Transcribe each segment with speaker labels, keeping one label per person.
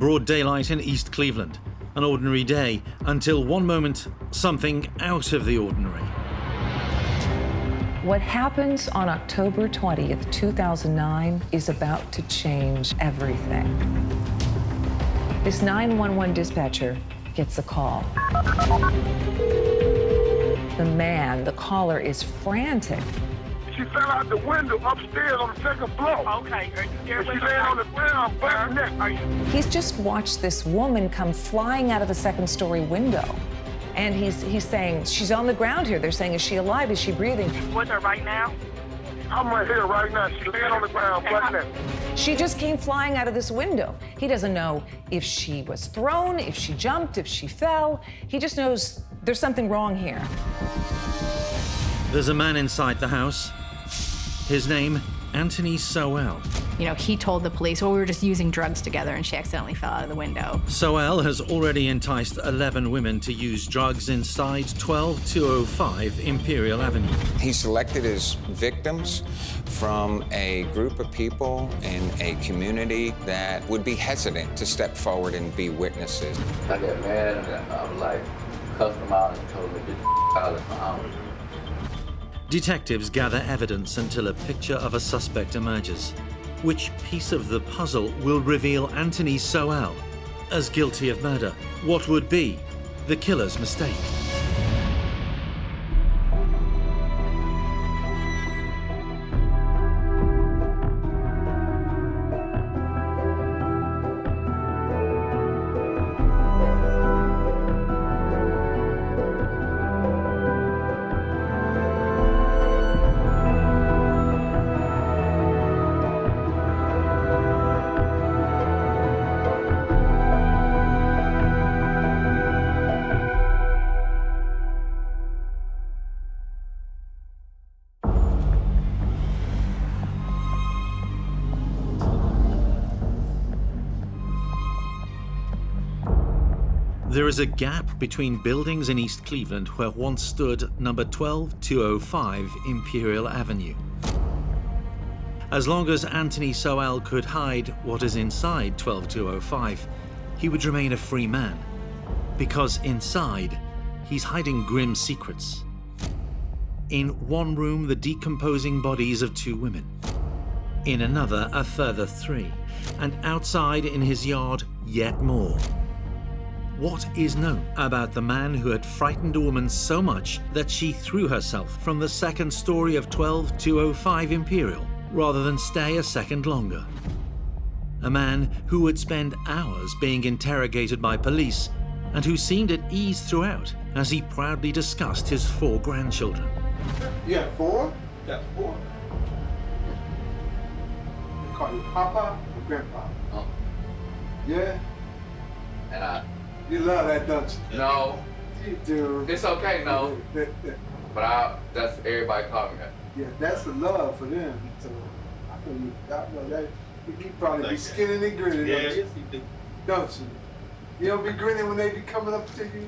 Speaker 1: Broad daylight in East Cleveland. An ordinary day until one moment, something out of the ordinary.
Speaker 2: What happens on October 20th, 2009 is about to change everything. This 911 dispatcher gets a call. The caller is frantic.
Speaker 3: She fell out the window upstairs on the second floor.
Speaker 4: Okay.
Speaker 3: She laying on the ground, butt neck.
Speaker 2: He's just watched this woman come flying out of a second-story window. And he's saying, she's on the ground here. They're saying, is she alive? Is she breathing?
Speaker 4: With her right now?
Speaker 3: I'm right here right now. She's laying on the ground, butt neck.
Speaker 2: She just came flying out of this window. He doesn't know if she was thrown, if she jumped, if she fell. He just knows there's something wrong here.
Speaker 1: There's a man inside the house. His name, Anthony Sowell.
Speaker 5: You know, he told the police, well, we were just using drugs together and she accidentally fell out of the window.
Speaker 1: Sowell has already enticed 11 women to use drugs inside 12205 Imperial Avenue.
Speaker 6: He selected his victims from a group of people in a community that would be hesitant to step forward and be witnesses.
Speaker 7: I got mad and I was like, cussed him out and told him to get out of the house.
Speaker 1: Detectives gather evidence until a picture of a suspect emerges. Which piece of the puzzle will reveal Anthony Sowell as guilty of murder? What would be the killer's mistake? There is a gap between buildings in East Cleveland where once stood number 12205 Imperial Avenue. As long as Anthony Sowell could hide what is inside 12205, he would remain a free man. Because inside, he's hiding grim secrets. In one room, the decomposing bodies of 2 women. In another, a further 3. And outside in his yard, yet more. What is known about the man who had frightened a woman so much that she threw herself from the second story of 12205 Imperial rather than stay a second longer? A man who would spend hours being interrogated by police and who seemed at ease throughout as he proudly discussed his 4 grandchildren.
Speaker 3: You have 4? That's 4. They call you Papa or Grandpa?
Speaker 7: Oh.
Speaker 3: Yeah?
Speaker 7: And
Speaker 3: You love that, don't you?
Speaker 7: no,
Speaker 3: You do.
Speaker 7: it's okay, no. But that's everybody called me that.
Speaker 3: Yeah, that's the love for them. So I know that you probably be skinning and grinning, don't you? Don't you? You don't be grinning when they be coming up to you?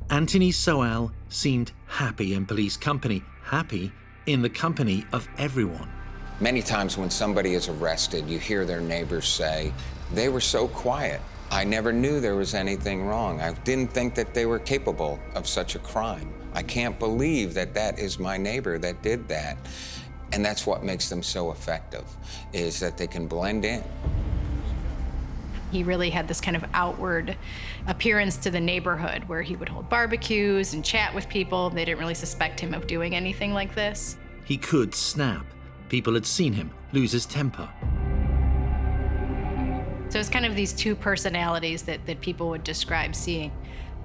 Speaker 1: Anthony Sowell seemed happy in police company, happy in the company of everyone.
Speaker 6: Many times when somebody is arrested, you hear their neighbors say, they were so quiet. I never knew there was anything wrong. I didn't think that they were capable of such a crime. I can't believe that that is my neighbor that did that. And that's what makes them so effective, is that they can blend in.
Speaker 5: He really had this kind of outward appearance to the neighborhood where he would hold barbecues and chat with people. They didn't really suspect him of doing anything like this.
Speaker 1: He could snap. People had seen him lose his temper.
Speaker 5: So it's kind of these 2 personalities that people would describe seeing.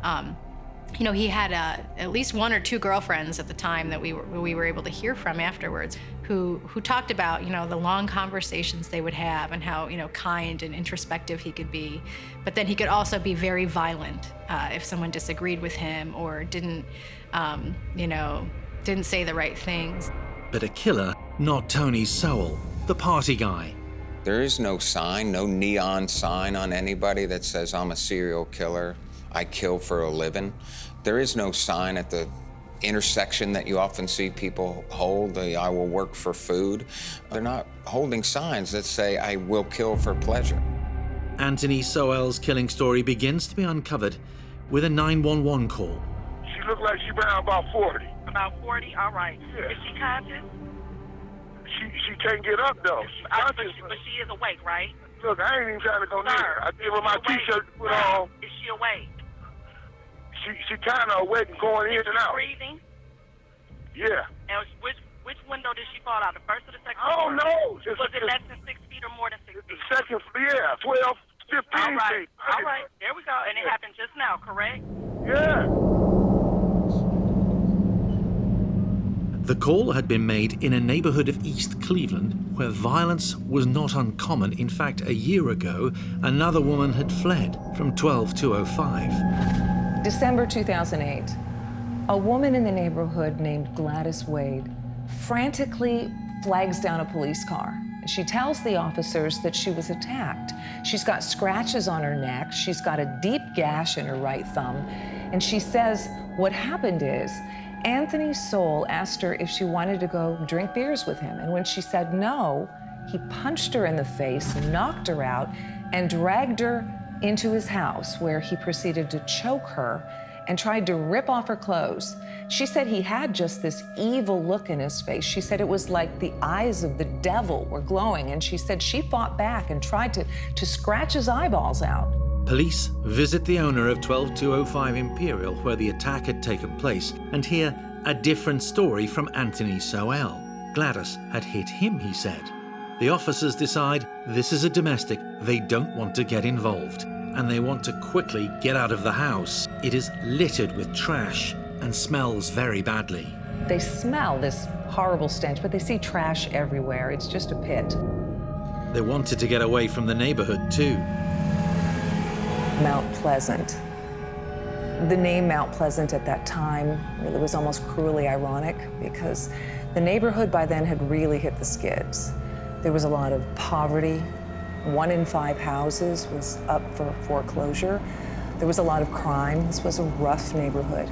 Speaker 5: You know, he had at least 1 or 2 girlfriends at the time that we were able to hear from afterwards who talked about, you know, the long conversations they would have and how, you know, kind and introspective he could be. But then he could also be very violent if someone disagreed with him or didn't, you know, didn't say the right things.
Speaker 1: But a killer, not Tony Sowell, the party guy.
Speaker 6: There is no sign, no neon sign on anybody that says I'm a serial killer, I kill for a living. There is no sign at the intersection that you often see people hold, the I will work for food. They're not holding signs that say I will kill for pleasure.
Speaker 1: Anthony Sowell's killing story begins to be uncovered with a 911 call.
Speaker 4: She looked like she around about 40.
Speaker 8: About 40? All right.
Speaker 4: Yeah.
Speaker 8: Is she conscious?
Speaker 4: She can't get up, though.
Speaker 8: But she is awake, right?
Speaker 4: Look, I ain't even trying to go near her. I gave her my T-shirt to put on.
Speaker 8: Is she awake?
Speaker 4: She kind of awake and going in and out.
Speaker 8: Breathing?
Speaker 4: Yeah.
Speaker 8: And which window did she fall out? The first or the second?
Speaker 4: I don't know.
Speaker 8: Was it less than 6 feet or more than 6 feet?
Speaker 4: The second, yeah, 12, 15
Speaker 8: All right.
Speaker 4: feet.
Speaker 8: All right. There we go. And it happened just now, correct?
Speaker 4: Yeah.
Speaker 1: The call had been made in a neighborhood of East Cleveland where violence was not uncommon. In fact, a year ago, another woman had fled from 12205.
Speaker 2: December 2008, a woman in the neighborhood named Gladys Wade frantically flags down a police car. She tells the officers that she was attacked. She's got scratches on her neck, she's got a deep gash in her right thumb, and she says what happened is Anthony Sowell asked her if she wanted to go drink beers with him, and when she said no, he punched her in the face, knocked her out, and dragged her into his house, where he proceeded to choke her and tried to rip off her clothes. She said he had just this evil look in his face. She said it was like the eyes of the devil were glowing, and she said she fought back and tried to scratch his eyeballs out.
Speaker 1: Police visit the owner of 12205 Imperial, where the attack had taken place, and hear a different story from Anthony Sowell. Gladys had hit him, he said. The officers decide this is a domestic. They don't want to get involved, and they want to quickly get out of the house. It is littered with trash and smells very badly.
Speaker 2: They smell this horrible stench, but they see trash everywhere. It's just a pit.
Speaker 1: They wanted to get away from the neighborhood too.
Speaker 2: Mount Pleasant. The name Mount Pleasant at that time really was almost cruelly ironic because the neighborhood by then had really hit the skids. There was a lot of poverty. 1 in 5 houses was up for foreclosure. There was a lot of crime. This was a rough neighborhood.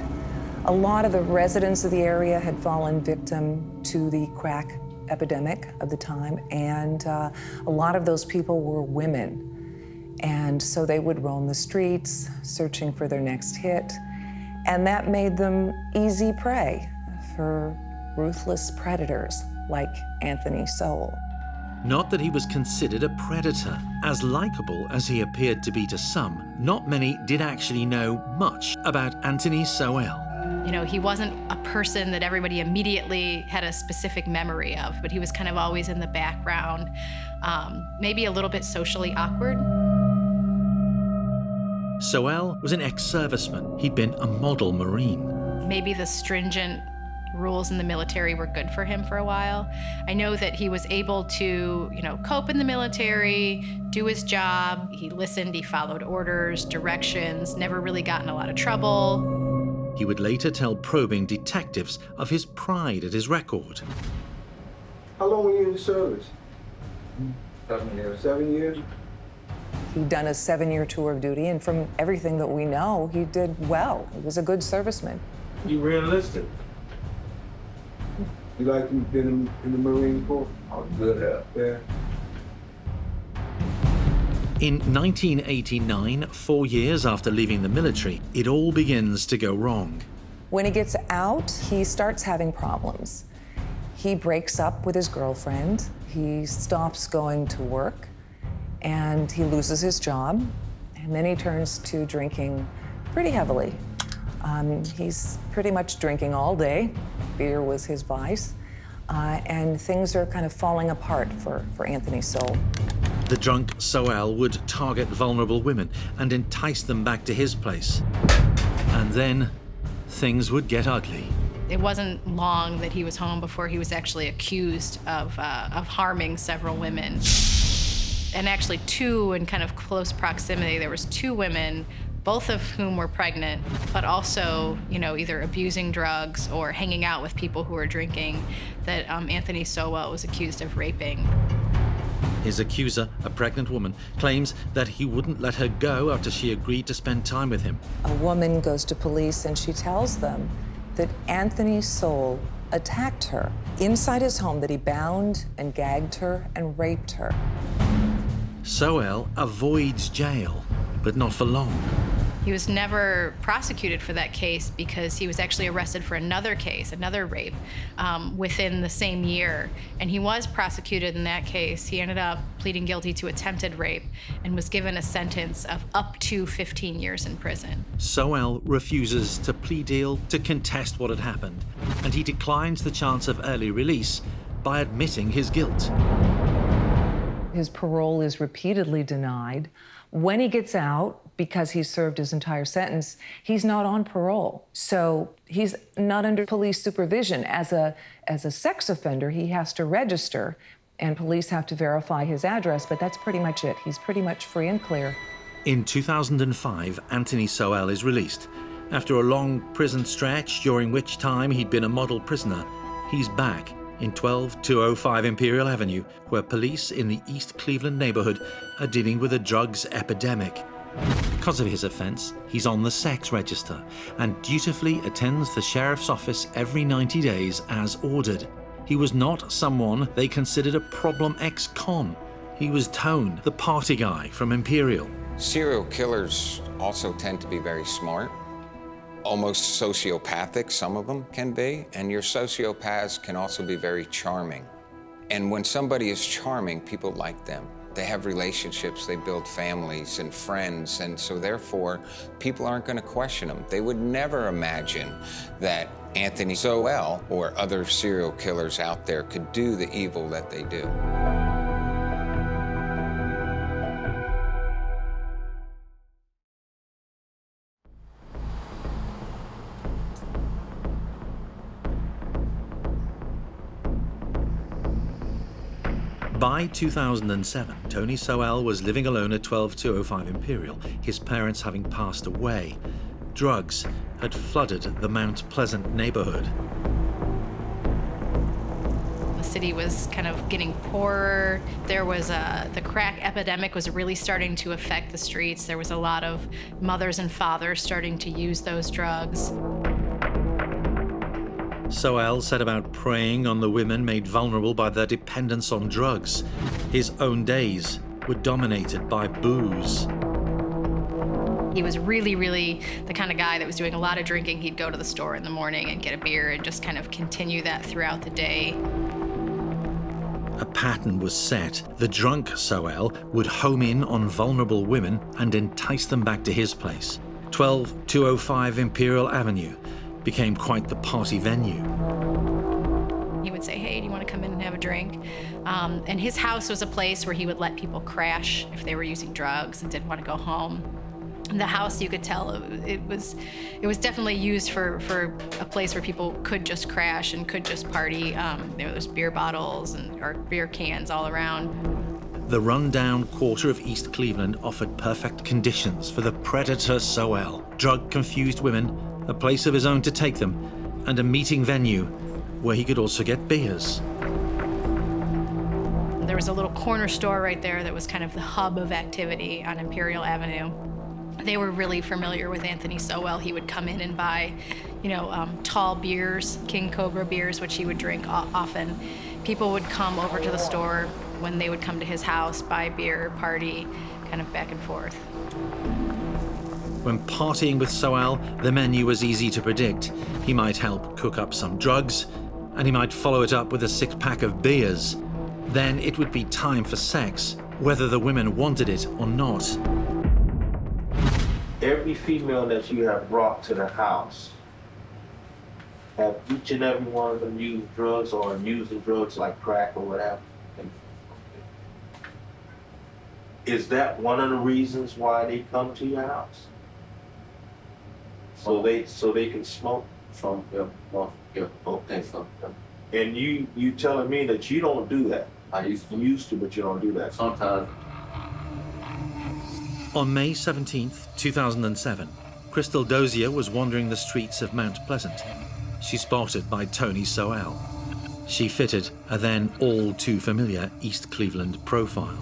Speaker 2: A lot of the residents of the area had fallen victim to the crack epidemic of the time, and a lot of those people were women. And so they would roam the streets, searching for their next hit, and that made them easy prey for ruthless predators like Anthony Sowell.
Speaker 1: Not that he was considered a predator. As likable as he appeared to be to some, not many did actually know much about Anthony Sowell.
Speaker 5: You know, he wasn't a person that everybody immediately had a specific memory of, but he was kind of always in the background, maybe a little bit socially awkward.
Speaker 1: Sowell was an ex-serviceman. He'd been a model Marine.
Speaker 5: Maybe the stringent rules in the military were good for him for a while. I know that he was able to, cope in the military, do his job. He listened, he followed orders, directions, never really got in a lot of trouble.
Speaker 1: He would later tell probing detectives of his pride at his record.
Speaker 3: How long were you in the service?
Speaker 7: 7 years.
Speaker 3: 7 years?
Speaker 2: He'd done a 7-year tour of duty, and from everything that we know, he did well. He was a good serviceman.
Speaker 3: You re-enlisted? You like being in the Marine Corps?
Speaker 7: I was good at it.
Speaker 3: Yeah.
Speaker 1: In 1989, 4 years after leaving the military, it all begins to go wrong.
Speaker 2: When he gets out, he starts having problems. He breaks up with his girlfriend, he stops going to work, and he loses his job, and then he turns to drinking pretty heavily. He's pretty much drinking all day. Beer was his vice, and things are kind of falling apart for Anthony Sowell.
Speaker 1: The drunk Sowell would target vulnerable women and entice them back to his place. And then things would get ugly.
Speaker 5: It wasn't long that he was home before he was actually accused of harming several women. And actually 2 in kind of close proximity. There was 2 women, both of whom were pregnant, but also, either abusing drugs or hanging out with people who were drinking, that Anthony Sowell was accused of raping.
Speaker 1: His accuser, a pregnant woman, claims that he wouldn't let her go after she agreed to spend time with him.
Speaker 2: A woman goes to police and she tells them that Anthony Sowell attacked her inside his home, that he bound and gagged her and raped her.
Speaker 1: Sowell avoids jail, but not for long.
Speaker 5: He was never prosecuted for that case because he was actually arrested for another case, another rape, within the same year. And he was prosecuted in that case. He ended up pleading guilty to attempted rape and was given a sentence of up to 15 years in prison.
Speaker 1: Sowell refuses to plea deal to contest what had happened, and he declines the chance of early release by admitting his guilt.
Speaker 2: His parole is repeatedly denied. When he gets out, because he's served his entire sentence, he's not on parole. So he's not under police supervision. As a sex offender, he has to register, and police have to verify his address, but that's pretty much it. He's pretty much free and clear.
Speaker 1: In 2005, Anthony Sowell is released. After a long prison stretch, during which time he'd been a model prisoner, he's back in 12205 Imperial Avenue, where police in the East Cleveland neighborhood are dealing with a drugs epidemic. Because of his offense, he's on the sex register and dutifully attends the sheriff's office every 90 days as ordered. He was not someone they considered a problem ex-con. He was Tone, the party guy from Imperial.
Speaker 6: Serial killers also tend to be very smart, almost sociopathic, some of them can be, and your sociopaths can also be very charming. And when somebody is charming, people like them. They have relationships, they build families and friends, and so therefore, people aren't going to question them. They would never imagine that Anthony Sowell or other serial killers out there could do the evil that they do.
Speaker 1: By 2007, Tony Sowell was living alone at 12205 Imperial, his parents having passed away. Drugs had flooded the Mount Pleasant neighborhood.
Speaker 5: The city was kind of getting poorer. There was the crack epidemic was really starting to affect the streets. There was a lot of mothers and fathers starting to use those drugs.
Speaker 1: Sowell set about preying on the women made vulnerable by their dependence on drugs. His own days were dominated by booze.
Speaker 5: He was really the kind of guy that was doing a lot of drinking. He'd go to the store in the morning and get a beer and just kind of continue that throughout the day.
Speaker 1: A pattern was set. The drunk Sowell would home in on vulnerable women and entice them back to his place. 12205 Imperial Avenue became quite the party venue.
Speaker 5: He would say, hey, do you want to come in and have a drink? And his house was a place where he would let people crash if they were using drugs and didn't want to go home. And the house, you could tell, it was definitely used for a place where people could just crash and could just party. There was beer bottles or beer cans all around.
Speaker 1: The rundown quarter of East Cleveland offered perfect conditions for the predator Sowell. Drug-confused women, a place of his own to take them, and a meeting venue where he could also get beers.
Speaker 5: There was a little corner store right there that was kind of the hub of activity on Imperial Avenue. They were really familiar with Anthony Sowell. He would come in and buy, tall beers, King Cobra beers, which he would drink often. People would come over to the store when they would come to his house, buy beer, party, kind of back and forth.
Speaker 1: When partying with Sowell, the menu was easy to predict. He might help cook up some drugs, and he might follow it up with a six-pack of beers. Then it would be time for sex, whether the women wanted it or not.
Speaker 9: Every female that you have brought to the house, have each and every one of them used drugs or using drugs like crack or whatever? Is that one of the reasons why they come to your house? So they can smoke from them? Okay. And you telling me that you don't do that? I used to, but you don't do that.
Speaker 7: Sometimes.
Speaker 1: On May 17th, 2007, Crystal Dozier was wandering the streets of Mount Pleasant. She spotted by Tony Sowell. She fitted a then all too familiar East Cleveland profile.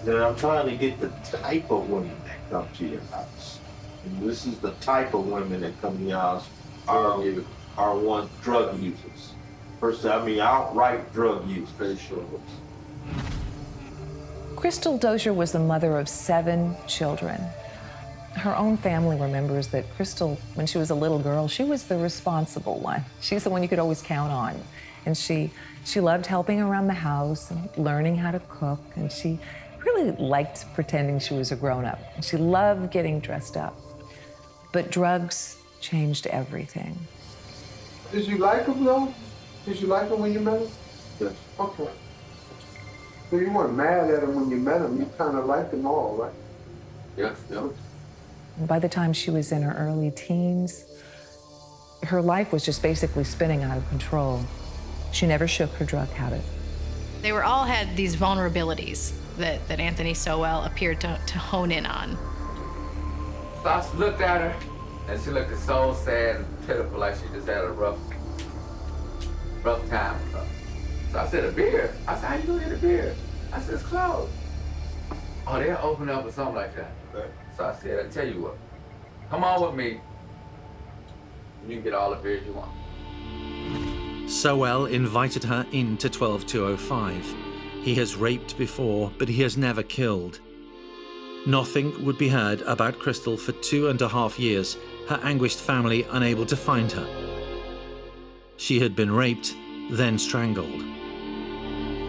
Speaker 9: And I'm trying to get the type of women that come to your house. And this is the type of women that come to your house are one drug users. Outright drug users. Very sure.
Speaker 2: Crystal Dozier was the mother of 7 children. Her own family remembers that Crystal, when she was a little girl, she was the responsible one. She's the one you could always count on. And she loved helping around the house and learning how to cook. And she really liked pretending she was a grown-up. She loved getting dressed up. But drugs changed everything.
Speaker 3: Did you like him, though? Did you like him when you met him?
Speaker 9: Yes.
Speaker 3: Okay. So you weren't mad at him when you met him. You kind of liked him all, right?
Speaker 9: Yes, yeah.
Speaker 2: And by the time she was in her early teens, her life was just basically spinning out of control. She never shook her drug habit.
Speaker 5: They all had these vulnerabilities that Anthony Sowell appeared to hone in on.
Speaker 7: So I looked at her, and she looked so sad and pitiful, like she just had a rough time. So I said, a beer? I said, how you gonna get a beer? I said, it's closed. Oh, they'll open up or something like that.
Speaker 9: Right.
Speaker 7: So I said, I tell you what, come on with me. You can get all the beers you want.
Speaker 1: Sowell invited her into 12205. He has raped before, but he has never killed. Nothing would be heard about Crystal for 2.5 years, her anguished family unable to find her. She had been raped, then strangled.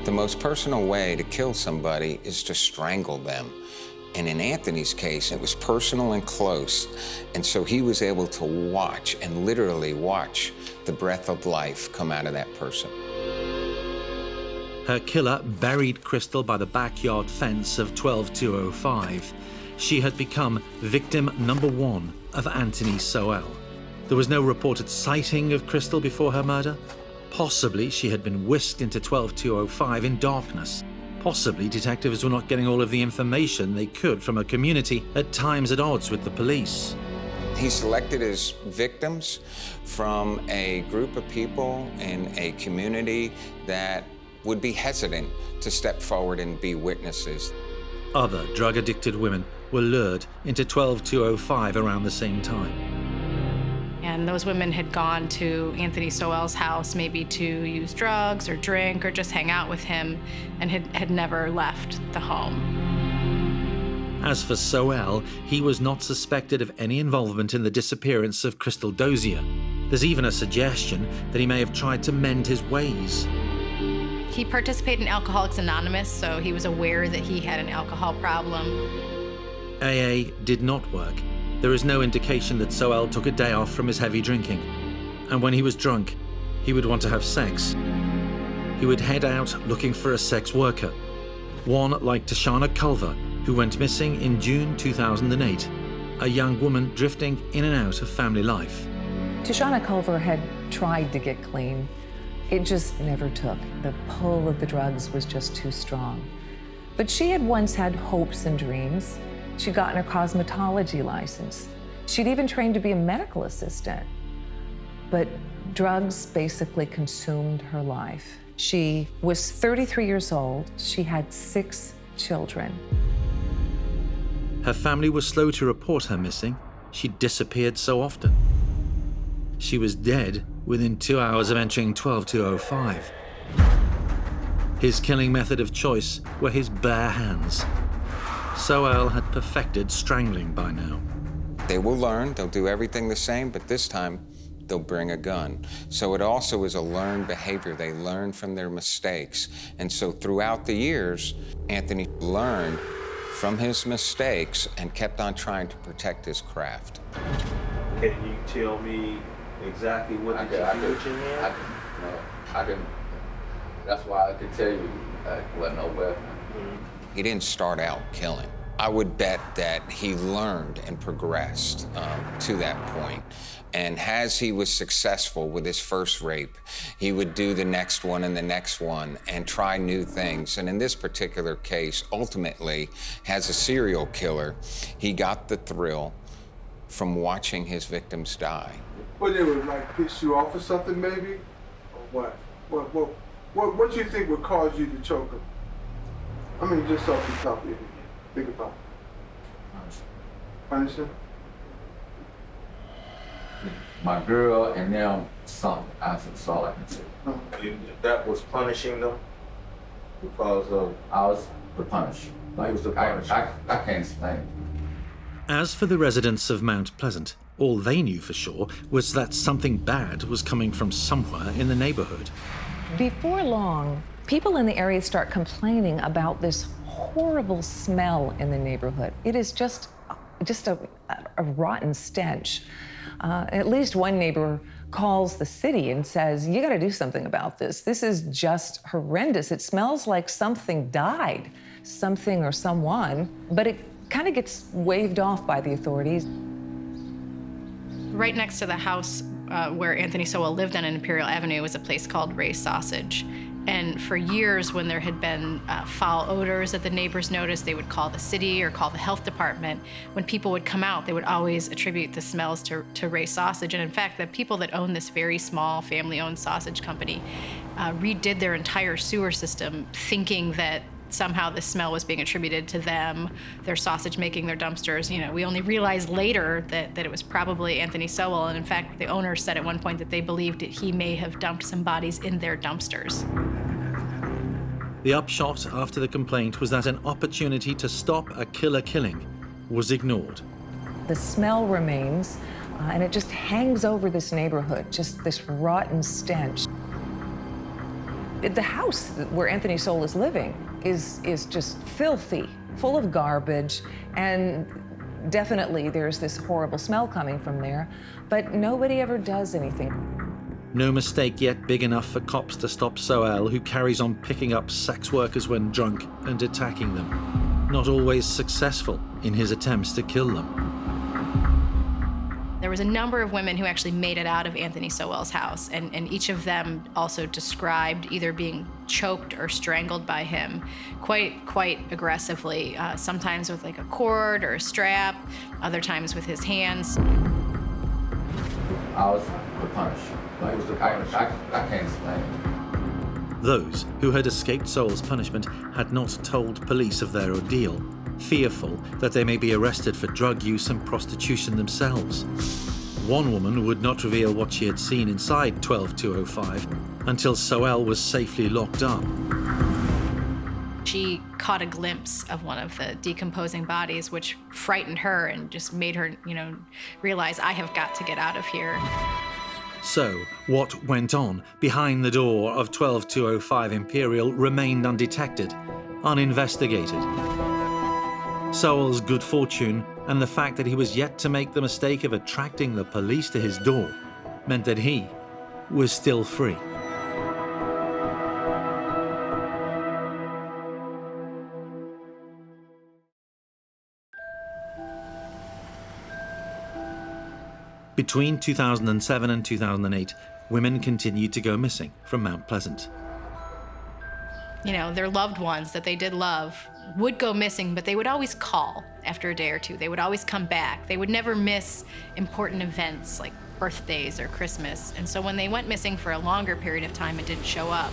Speaker 6: The most personal way to kill somebody is to strangle them. And in Anthony's case, it was personal and close. And so he was able to watch and literally watch the breath of life come out of that person.
Speaker 1: Her killer buried Crystal by the backyard fence of 12205. She had become victim number 1 of Anthony Sowell. There was no reported sighting of Crystal before her murder. Possibly she had been whisked into 12205 in darkness. Possibly detectives were not getting all of the information they could from a community at times at odds with the police.
Speaker 6: He selected his victims from a group of people in a community that would be hesitant to step forward and be witnesses.
Speaker 1: Other drug-addicted women were lured into 12205 around the same time.
Speaker 5: And those women had gone to Anthony Sowell's house maybe to use drugs or drink or just hang out with him and had never left the home.
Speaker 1: As for Sowell, he was not suspected of any involvement in the disappearance of Crystal Dozier. There's even a suggestion that he may have tried to mend his ways.
Speaker 5: He participated in Alcoholics Anonymous, so he was aware that he had an alcohol problem.
Speaker 1: AA did not work. There is no indication that Sowell took a day off from his heavy drinking. And when he was drunk, he would want to have sex. He would head out looking for a sex worker. One like Tashana Culver, who went missing in June 2008, a young woman drifting in and out of family life.
Speaker 2: Tashana Culver had tried to get clean. It just never took. The pull of the drugs was just too strong. But she had once had hopes and dreams. She'd gotten her cosmetology license. She'd even trained to be a medical assistant. But drugs basically consumed her life. She was 33 years old. She had 6 children.
Speaker 1: Her family was slow to report her missing. She disappeared so often. She was dead within 2 hours of entering 12205. His killing method of choice were his bare hands. Sowell had perfected strangling by now.
Speaker 6: They will learn, they'll do everything the same, but this time they'll bring a gun. So it also is a learned behavior. They learn from their mistakes. And so throughout the years, Anthony learned from his mistakes and kept on trying to protect his craft.
Speaker 9: Can you tell me exactly what did you do with your hand?
Speaker 7: I can. That's why I could tell you it wasn't no weapon.
Speaker 6: He didn't start out killing. I would bet that he learned and progressed to that point. And as he was successful with his first rape, he would do the next one and the next one and try new things. And in this particular case, ultimately, as a serial killer, he got the thrill from watching his victims die.
Speaker 3: What, they would like piss you off or something maybe? Or what? What do you think would cause you to choke them? I mean, just off the top of your head. Think about it. Understand?
Speaker 7: My girl and them, something. That's all I can say.
Speaker 9: That was punishing them? Because of
Speaker 7: I was the Punisher.
Speaker 9: he was the Punisher.
Speaker 7: I can't explain it.
Speaker 1: As for the residents of Mount Pleasant, all they knew for sure was that something bad was coming from somewhere in the neighborhood.
Speaker 2: Before long, people in the area start complaining about this horrible smell in the neighborhood. It is just a rotten stench. At least one neighbor calls the city and says, "You got to do something about this. This is just horrendous. It smells like something died, something or someone," but it kind of gets waved off by the authorities.
Speaker 5: Right next to the house where Anthony Sowell lived on Imperial Avenue was a place called Ray's Sausage. And for years, when there had been foul odors that the neighbors noticed, they would call the city or call the health department. When people would come out, they would always attribute the smells to Ray's Sausage. And in fact, the people that owned this very small family-owned sausage company redid their entire sewer system, thinking that somehow the smell was being attributed to them, their sausage making, their dumpsters. You know, we only realized later that it was probably Anthony Sowell. And in fact, the owner said at one point that they believed that he may have dumped some bodies in their dumpsters.
Speaker 1: The upshot after the complaint was that an opportunity to stop a killer killing was ignored.
Speaker 2: The smell remains, and it just hangs over this neighborhood, just this rotten stench. The house where Anthony Sowell is living is just filthy, full of garbage, and definitely there's this horrible smell coming from there, but nobody ever does anything.
Speaker 1: No mistake yet big enough for cops to stop Sowell, who carries on picking up sex workers when drunk and attacking them, not always successful in his attempts to kill them.
Speaker 5: There was a number of women who actually made it out of Anthony Sowell's house, and each of them also described either being choked or strangled by him quite aggressively, sometimes with like a cord or a strap, other times with his hands.
Speaker 7: I was the Punisher.
Speaker 9: he was the Punisher.
Speaker 7: I can't explain it.
Speaker 1: Those who had escaped Sowell's punishment had not told police of their ordeal, fearful that they may be arrested for drug use and prostitution themselves. One woman would not reveal what she had seen inside 12205 until Sowell was safely locked up.
Speaker 5: She caught a glimpse of one of the decomposing bodies, which frightened her and just made her, realize, I have got to get out of here.
Speaker 1: So, what went on behind the door of 12205 Imperial remained undetected, uninvestigated. Sowell's good fortune and the fact that he was yet to make the mistake of attracting the police to his door meant that he was still free. Between 2007 and 2008, women continued to go missing from Mount Pleasant.
Speaker 5: Their loved ones that they did love would go missing, but they would always call after a day or two. They would always come back. They would never miss important events like birthdays or Christmas. And so when they went missing for a longer period of time and didn't show up,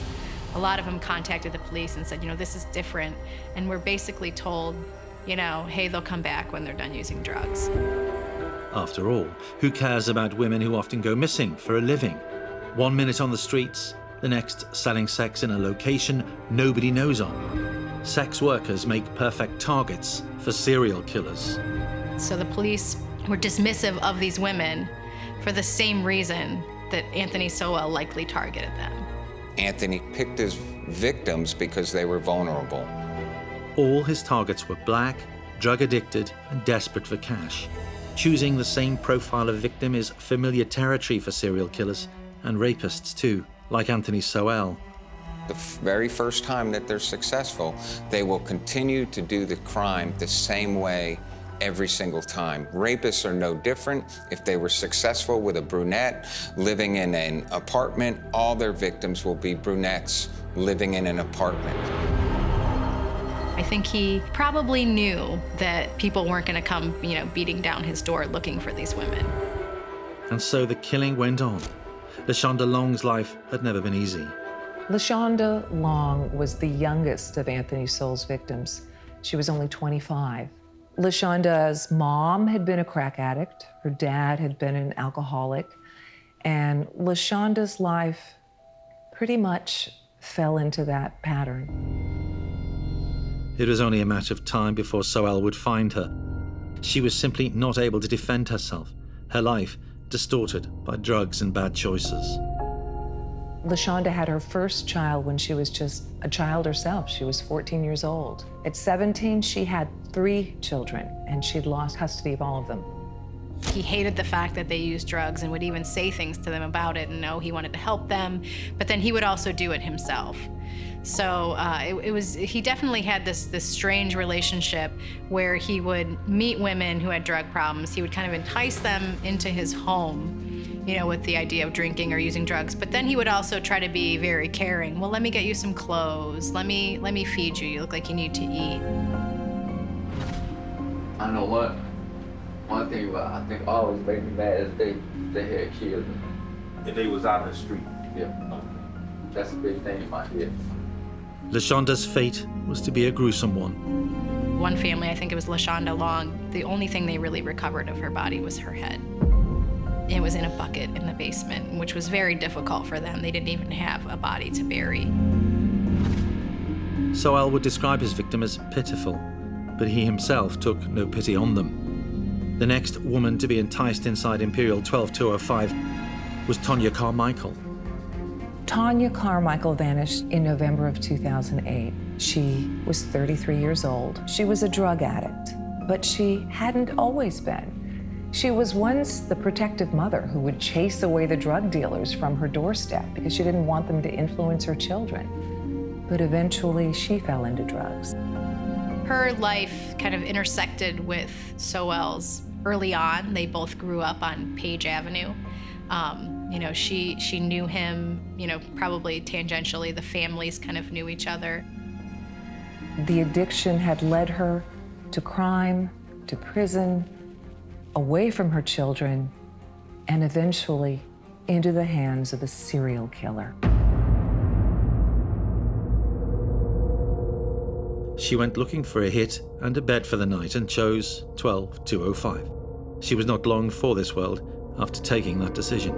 Speaker 5: a lot of them contacted the police and said, this is different. And we're basically told, hey, they'll come back when they're done using drugs.
Speaker 1: After all, who cares about women who often go missing for a living? 1 minute on the streets, the next selling sex in a location nobody knows of. Sex workers make perfect targets for serial killers.
Speaker 5: So the police were dismissive of these women for the same reason that Anthony Sowell likely targeted them.
Speaker 6: Anthony picked his victims because they were vulnerable.
Speaker 1: All his targets were black, drug-addicted, and desperate for cash. Choosing the same profile of victim is familiar territory for serial killers, and rapists too, like Anthony Sowell.
Speaker 6: The very first time that they're successful, they will continue to do the crime the same way every single time. Rapists are no different. If they were successful with a brunette living in an apartment, all their victims will be brunettes living in an apartment.
Speaker 5: I think he probably knew that people weren't going to come, beating down his door looking for these women.
Speaker 1: And so the killing went on. LaShonda Long's life had never been easy.
Speaker 2: LaShonda Long was the youngest of Anthony Sowell's victims. She was only 25. LaShonda's mom had been a crack addict. Her dad had been an alcoholic. And LaShonda's life pretty much fell into that pattern.
Speaker 1: It was only a matter of time before Sowell would find her. She was simply not able to defend herself, her life distorted by drugs and bad choices.
Speaker 2: LaShonda had her first child when she was just a child herself. She was 14 years old. At 17, she had 3 children, and she'd lost custody of all of them.
Speaker 5: He hated the fact that they used drugs and would even say things to them about it, and he wanted to help them, but then he would also do it himself. So he definitely had this strange relationship where he would meet women who had drug problems. He would kind of entice them into his home, with the idea of drinking or using drugs. But then he would also try to be very caring. Well, let me get you some clothes. Let me feed you. You look like you need to eat.
Speaker 7: I know what. One thing I think always made me mad is they had kids.
Speaker 9: And they was out in the street.
Speaker 7: Yeah. That's a big thing in my head.
Speaker 1: LaShonda's fate was to be a gruesome one.
Speaker 5: One family, I think it was LaShonda Long, the only thing they really recovered of her body was her head. It was in a bucket in the basement, which was very difficult for them. They didn't even have a body to bury.
Speaker 1: Sowell would describe his victim as pitiful, but he himself took no pity on them. The next woman to be enticed inside Imperial 12205 was Tonya Carmichael.
Speaker 2: Tonya Carmichael vanished in November of 2008. She was 33 years old. She was a drug addict, but she hadn't always been. She was once the protective mother who would chase away the drug dealers from her doorstep because she didn't want them to influence her children. But eventually she fell into drugs.
Speaker 5: Her life kind of intersected with Sowell's early on. They both grew up on Page Avenue. She knew him, probably tangentially. The families kind of knew each other.
Speaker 2: The addiction had led her to crime, to prison, away from her children, and eventually into the hands of a serial killer.
Speaker 1: She went looking for a hit and a bed for the night and chose 12205. She was not long for this world after taking that decision.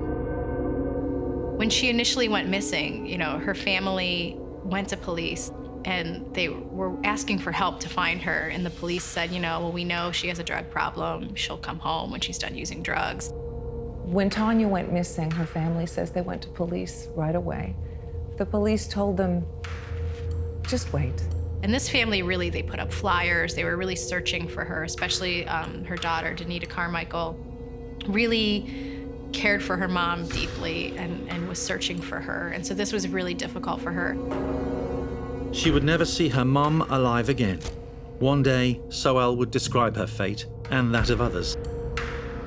Speaker 5: When she initially went missing, her family went to police and they were asking for help to find her. And the police said, well, we know she has a drug problem. She'll come home when she's done using drugs.
Speaker 2: When Tonya went missing, her family says they went to police right away. The police told them, just wait.
Speaker 5: And this family really, they put up flyers. They were really searching for her, especially her daughter, Danita Carmichael, really cared for her mom deeply and was searching for her. And so this was really difficult for her.
Speaker 1: She would never see her mom alive again. One day, Sowell would describe her fate and that of others.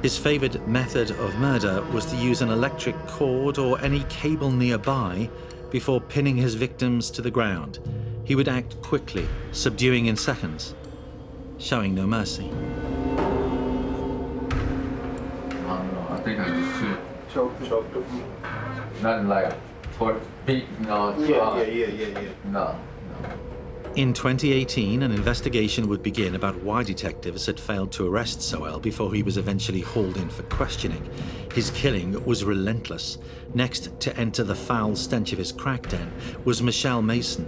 Speaker 1: His favored method of murder was to use an electric cord or any cable nearby before pinning his victims to the ground. He would act quickly, subduing in seconds, showing no mercy.
Speaker 7: I don't know. I think I just should.
Speaker 9: Choked them.
Speaker 7: Nothing like beat,
Speaker 9: Yeah.
Speaker 7: No.
Speaker 1: In 2018, an investigation would begin about why detectives had failed to arrest Sowell before he was eventually hauled in for questioning. His killing was relentless. Next to enter the foul stench of his crack den was Michelle Mason.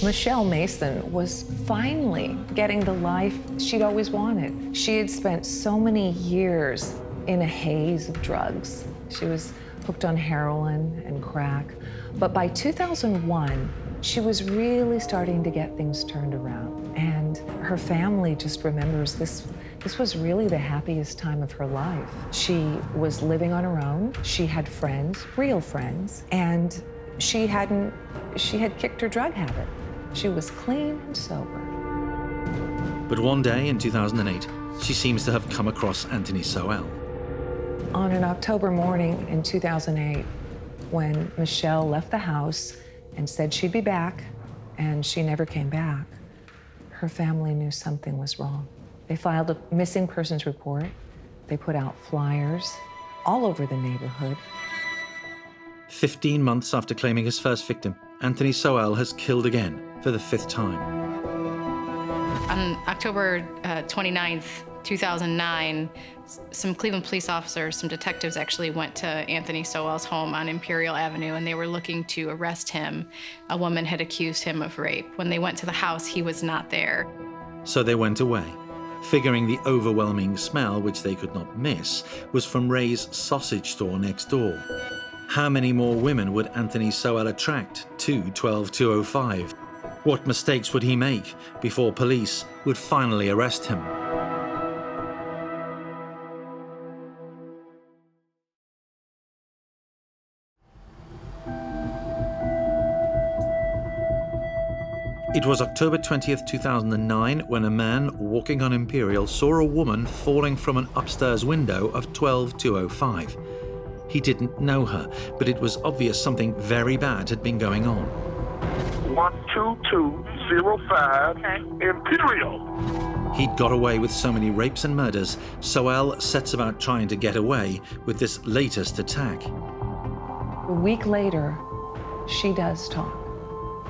Speaker 2: Michelle Mason was finally getting the life she'd always wanted. She had spent so many years in a haze of drugs. She was hooked on heroin and crack. But by 2001, she was really starting to get things turned around. And her family just remembers this was really the happiest time of her life. She was living on her own. She had friends, real friends, and she had kicked her drug habit. She was clean and sober.
Speaker 1: But one day in 2008, she seems to have come across Anthony Sowell.
Speaker 2: On an October morning in 2008, when Michelle left the house and said she'd be back, and she never came back, her family knew something was wrong. They filed a missing persons report. They put out flyers all over the neighborhood.
Speaker 1: 15 months after claiming his first victim, Anthony Sowell has killed again for the 5th time.
Speaker 5: On October 29th, 2009, some Cleveland police officers, some detectives actually went to Anthony Sowell's home on Imperial Avenue, and they were looking to arrest him. A woman had accused him of rape. When they went to the house, he was not there.
Speaker 1: So they went away, figuring the overwhelming smell, which they could not miss, was from Ray's sausage store next door. How many more women would Anthony Sowell attract to 12205? What mistakes would he make before police would finally arrest him? It was October 20th, 2009, when a man walking on Imperial saw a woman falling from an upstairs window of 12205. He didn't know her, but it was obvious something very bad had been going on.
Speaker 4: 12205 Imperial.
Speaker 1: He'd got away with so many rapes and murders, Sowell sets about trying to get away with this latest attack.
Speaker 2: A week later, she does talk.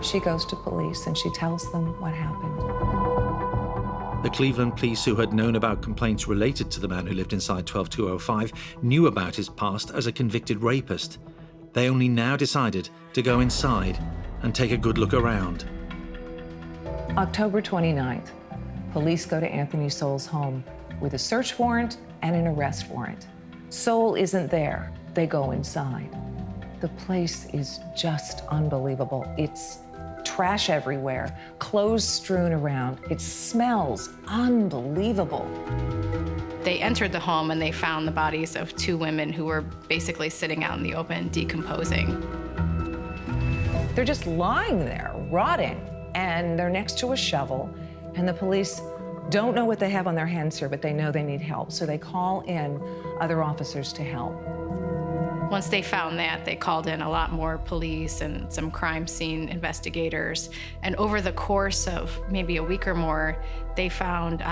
Speaker 2: She goes to police and she tells them what happened.
Speaker 1: The Cleveland police, who had known about complaints related to the man who lived inside 12205, knew about his past as a convicted rapist. They only now decided to go inside and take a good look around.
Speaker 2: October 29th, police go to Anthony Sowell's home with a search warrant and an arrest warrant. Sowell isn't there. They go inside. The place is just unbelievable. It's trash everywhere, clothes strewn around. It smells unbelievable.
Speaker 5: They entered the home and they found the bodies of two women who were basically sitting out in the open, decomposing.
Speaker 2: They're just lying there, rotting, and they're next to a shovel, and the police don't know what they have on their hands here, but they know they need help, so they call in other officers to help.
Speaker 5: Once they found that, they called in a lot more police and some crime scene investigators. And over the course of maybe a week or more, they found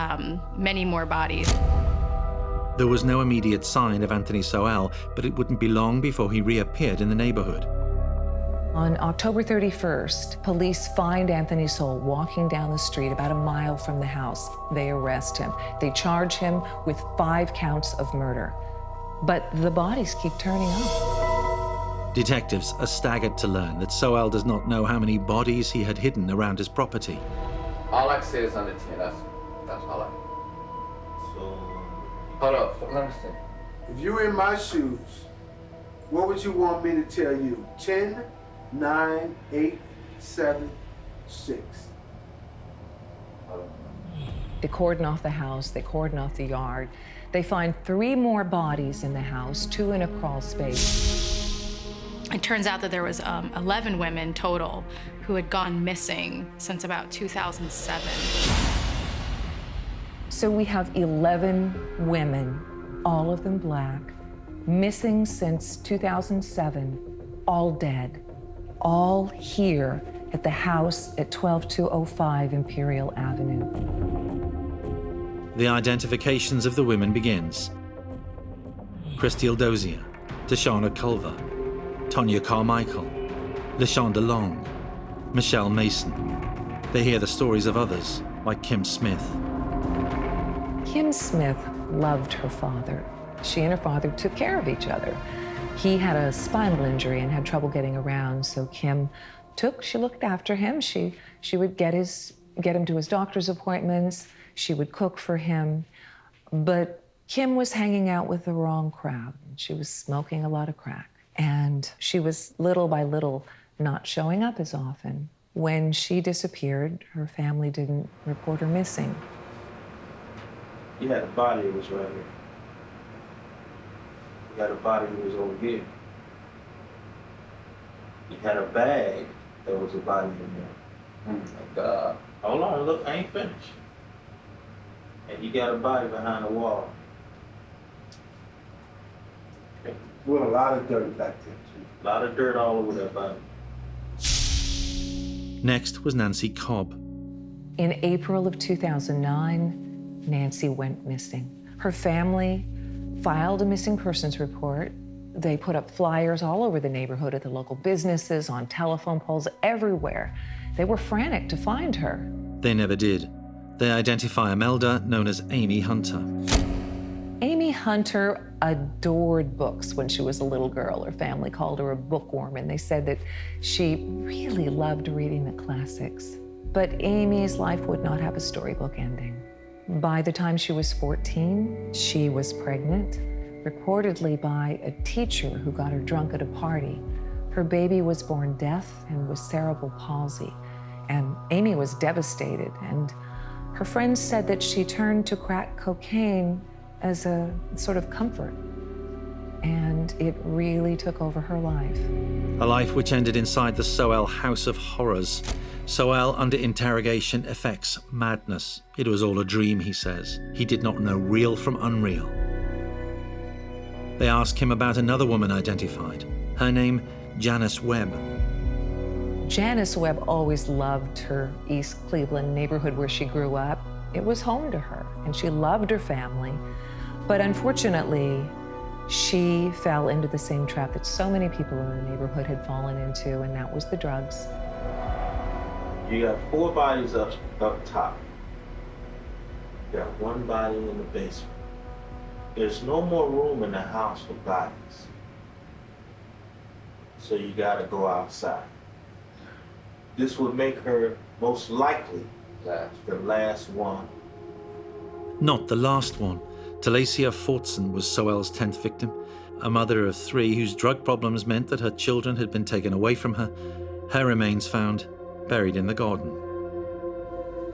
Speaker 5: many more bodies.
Speaker 1: There was no immediate sign of Anthony Sowell, but it wouldn't be long before he reappeared in the neighborhood.
Speaker 2: On October 31st, police find Anthony Sowell walking down the street about a mile from the house. They arrest him. They charge him with 5 counts of murder. But the bodies keep turning up.
Speaker 1: Detectives are staggered to learn that Sowell does not know how many bodies he had hidden around his property.
Speaker 7: All I can say is under 10. That's all I.
Speaker 9: So,
Speaker 7: Hold up. Let me see.
Speaker 3: If you were in my shoes, what would you want me to tell you? 10, 9, 8, 7, 6.
Speaker 2: They cordon off the house, they cordon off the yard. They find 3 more bodies in the house, 2 in a crawl space.
Speaker 5: It turns out that there was 11 women total who had gone missing since about 2007.
Speaker 2: So we have 11 women, all of them black, missing since 2007, all dead, all here at the house at 12205 Imperial Avenue.
Speaker 1: The identifications of the women begins. Christelle Dozier, Tashana Culver, Tonya Carmichael, LaShonda Long, Michelle Mason. They hear the stories of others, like Kim Smith.
Speaker 2: Kim Smith loved her father. She and her father took care of each other. He had a spinal injury and had trouble getting around, so Kim she looked after him. She would get him to his doctor's appointments. She would cook for him. But Kim was hanging out with the wrong crowd. She was smoking a lot of crack. And she was little by little not showing up as often. When she disappeared, her family didn't report her missing.
Speaker 9: you had a body that was right here. You had a body that was over here. You had a bag that was a body in there. Hold on, look, I ain't finished. And you got a body behind the wall.
Speaker 3: With a lot of dirt back there, too.
Speaker 9: A lot of dirt all over that body.
Speaker 1: Next was Nancy Cobb.
Speaker 2: In April of 2009, Nancy went missing. Her family filed a missing persons report. They put up flyers all over the neighborhood at the local businesses, on telephone poles, everywhere. They were frantic to find her.
Speaker 1: They never did. They identify Imelda, known as Amy Hunter.
Speaker 2: Amy Hunter adored books when she was a little girl. Her family called her a bookworm, and they said that she really loved reading the classics. But Amy's life would not have a storybook ending. By the time she was 14, she was pregnant, reportedly by a teacher who got her drunk at a party. Her baby was born deaf and with cerebral palsy, and Amy was devastated, and her friends said that she turned to crack cocaine as a sort of comfort, and it really took over her life.
Speaker 1: A life which ended inside the Sowell House of Horrors. Sowell, under interrogation, affects madness. It was all a dream, he says. He did not know real from unreal. They ask him about another woman identified. Her name, Janice Webb.
Speaker 2: Janice Webb always loved her East Cleveland neighborhood where she grew up. It was home to her, and she loved her family. But unfortunately, she fell into the same trap that so many people in the neighborhood had fallen into, and that was the drugs.
Speaker 9: You got 4 bodies up top. You got 1 body in the basement. There's no more room in the house for bodies. So you gotta go outside. This would make her most likely the last one.
Speaker 1: Not the last one. Talacia Fortson was Sowell's 10th victim, a mother of 3 whose drug problems meant that her children had been taken away from her. Her remains found buried in the garden.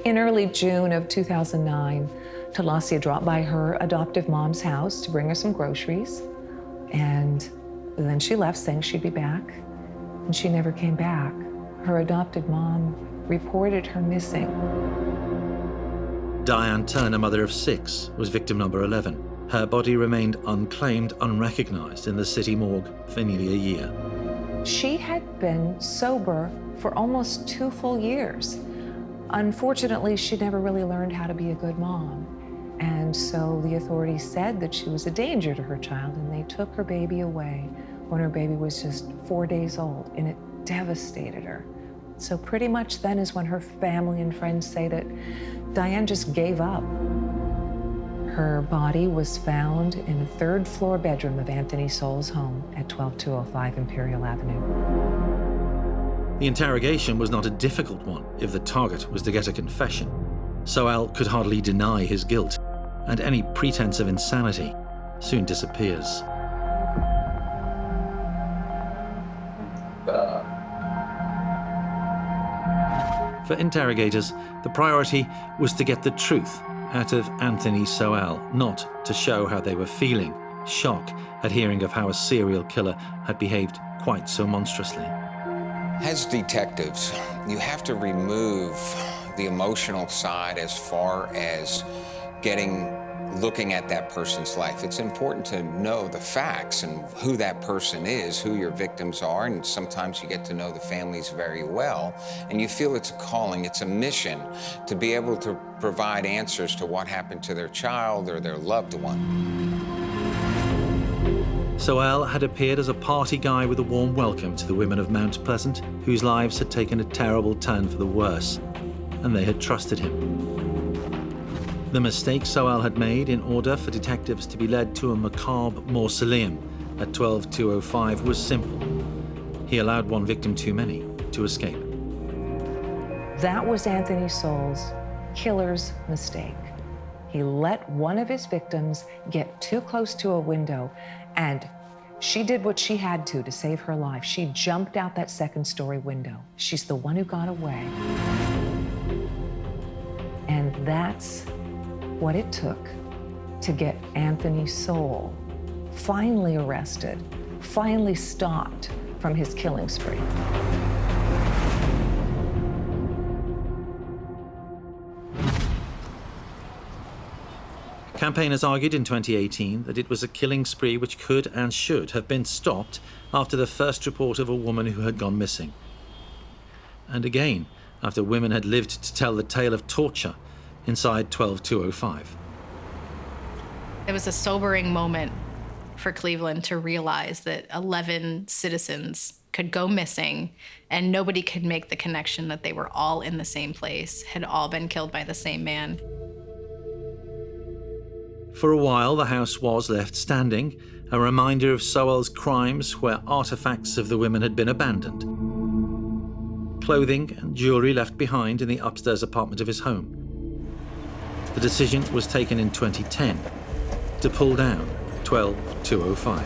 Speaker 2: In early June of 2009, Talacia dropped by her adoptive mom's house to bring her some groceries, and then she left saying she'd be back, and she never came back. Her adopted mom reported her missing.
Speaker 1: Diane Turner, mother of 6, was victim number 11. Her body remained unclaimed, unrecognized in the city morgue for nearly a year.
Speaker 2: She had been sober for almost 2 full years. Unfortunately, she never really learned how to be a good mom. And so the authorities said that she was a danger to her child, and they took her baby away when her baby was just 4 days old, and it devastated her. So pretty much then is when her family and friends say that Diane just gave up. Her body was found in the 3rd floor bedroom of Anthony Sowell's home at 12205 Imperial Avenue.
Speaker 1: The interrogation was not a difficult one if the target was to get a confession. Sowell could hardly deny his guilt, and any pretense of insanity soon disappears. For interrogators, the priority was to get the truth out of Anthony Sowell, not to show how they were feeling, shock at hearing of how a serial killer had behaved quite so monstrously.
Speaker 6: As detectives, you have to remove the emotional side as far as looking at that person's life. It's important to know the facts and who that person is, who your victims are, and sometimes you get to know the families very well, and you feel it's a calling, it's a mission to be able to provide answers to what happened to their child or their loved one.
Speaker 1: Sowell had appeared as a party guy with a warm welcome to the women of Mount Pleasant, whose lives had taken a terrible turn for the worse, and they had trusted him. The mistake Sowell had made in order for detectives to be led to a macabre mausoleum at 12205 was simple. He allowed one victim too many to escape.
Speaker 2: That was Anthony Sowell's killer's mistake. He let one of his victims get too close to a window, and she did what she had to save her life. She jumped out that 2nd-story window. She's the one who got away. And that's what it took to get Anthony Sowell finally arrested, finally stopped from his killing spree.
Speaker 1: Campaigners argued in 2018 that it was a killing spree which could and should have been stopped after the first report of a woman who had gone missing. And again, after women had lived to tell the tale of torture inside 12205.
Speaker 5: It was a sobering moment for Cleveland to realize that 11 citizens could go missing, and nobody could make the connection that they were all in the same place, had all been killed by the same man.
Speaker 1: For a while, the house was left standing, a reminder of Sowell's crimes where artifacts of the women had been abandoned. Clothing and jewelry left behind in the upstairs apartment of his home. The decision was taken in 2010 to pull down 12205.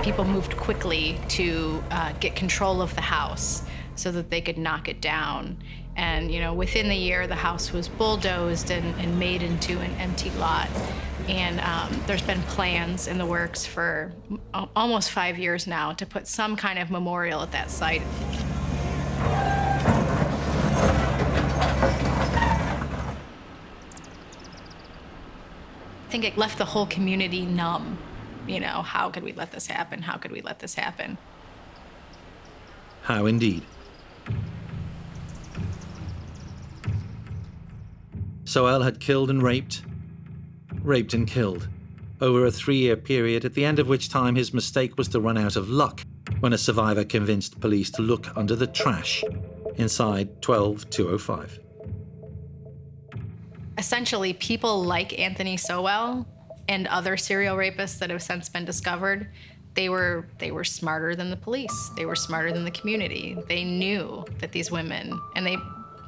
Speaker 5: People moved quickly to get control of the house so that they could knock it down. And, you know, within the year, the house was bulldozed and made into an empty lot. And there's been plans in the works for almost 5 years now to put some kind of memorial at that site. I think it left the whole community numb. You know, how could we let this happen? How could we let this happen?
Speaker 1: How indeed. Sowell had killed and raped and killed, over a 3-year period, at the end of which time his mistake was to run out of luck when a survivor convinced police to look under the trash inside 12205.
Speaker 5: Essentially, people like Anthony Sowell and other serial rapists that have since been discovered, they were smarter than the police. They were smarter than the community. They knew that these women, and they,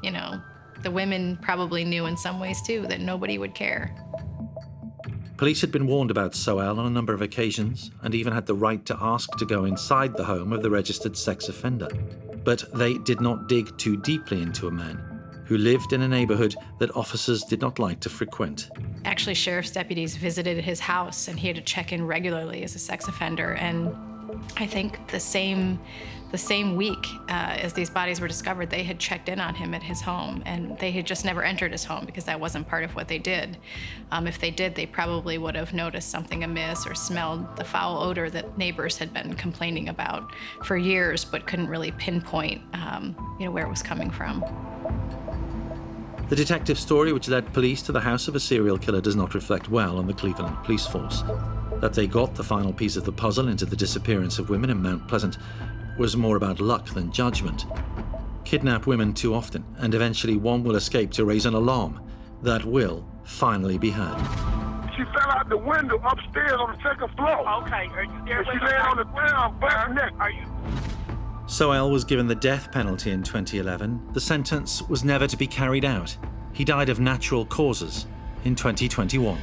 Speaker 5: you know, the women probably knew in some ways too that nobody would care.
Speaker 1: Police had been warned about Sowell on a number of occasions and even had the right to ask to go inside the home of the registered sex offender. But they did not dig too deeply into a man who lived in a neighborhood that officers did not like to frequent.
Speaker 5: Actually, sheriff's deputies visited his house, and he had to check in regularly as a sex offender. And I think the same week as these bodies were discovered, they had checked in on him at his home, and they had just never entered his home because that wasn't part of what they did. If they did, they probably would have noticed something amiss or smelled the foul odor that neighbors had been complaining about for years, but couldn't really pinpoint, where it was coming from.
Speaker 1: The detective story which led police to the house of a serial killer does not reflect well on the Cleveland police force. That they got the final piece of the puzzle into the disappearance of women in Mount Pleasant was more about luck than judgment. Kidnap women too often, and eventually one will escape to raise an alarm that will finally be heard.
Speaker 4: She fell out the window upstairs on the second floor.
Speaker 8: Okay, are you there?
Speaker 4: She lay on the ground, butt neck.
Speaker 8: Are you?
Speaker 1: Sowell was given the death penalty in 2011. The sentence was never to be carried out. He died of natural causes in 2021.